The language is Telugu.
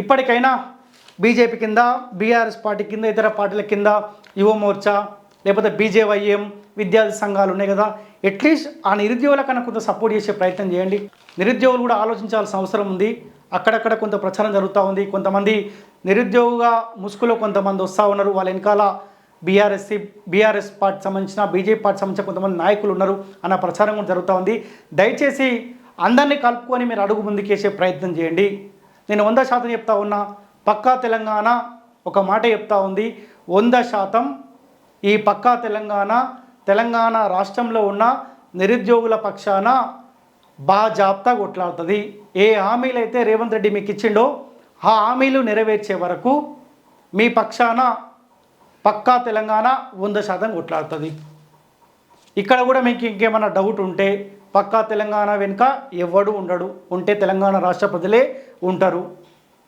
ఇప్పటికైనా బీజేపీ కింద, బీఆర్ఎస్ పార్టీ కింద, ఇతర పార్టీల కింద యువ మోర్చా లేకపోతే బీజేవైఎం విద్యార్థి సంఘాలు ఉన్నాయి కదా, అట్లీస్ట్ ఆ నిరుద్యోగులకన్నా కొంత సపోర్ట్ చేసే ప్రయత్నం చేయండి. నిరుద్యోగులు కూడా ఆలోచించాల్సిన అవసరం ఉంది. అక్కడక్కడ కొంత ప్రచారం జరుగుతూ ఉంది. కొంతమంది నిరుద్యోగ ముసుగులో కొంతమంది వస్తూ ఉన్నారు. వాళ్ళ వెనకాల బీఆర్ఎస్ పార్టీ సంబంధించిన, బీజేపీ పార్టీ సంబంధించిన కొంతమంది నాయకులు ఉన్నారు అన్న ప్రచారం కూడా జరుగుతూ ఉంది. దయచేసి అందరినీ కలుపుకొని మీరు అడుగు ముందుకేసే ప్రయత్నం చేయండి. నేను 100% చెప్తా ఉన్నా. పక్కా తెలంగాణ ఒక మాట చెప్తా ఉంది, 100% ఈ పక్కా తెలంగాణ రాష్ట్రంలో ఉన్న నిరుద్యోగుల పక్షాన బాజాప్తా కొట్లాడుతుంది. ఏ హామీలు అయితే రేవంత్ రెడ్డి మీకు ఇచ్చిండో ఆ హామీలు నెరవేర్చే వరకు మీ పక్షాన పక్కా తెలంగాణ 100% కొట్లాడుతుంది. ఇక్కడ కూడా మీకు ఇంకేమైనా డౌట్ ఉంటే పక్కా తెలంగాణ వెనుక ఎవడు ఉండడు, ఉంటే తెలంగాణ రాష్ట్ర ప్రజలే ఉంటారు.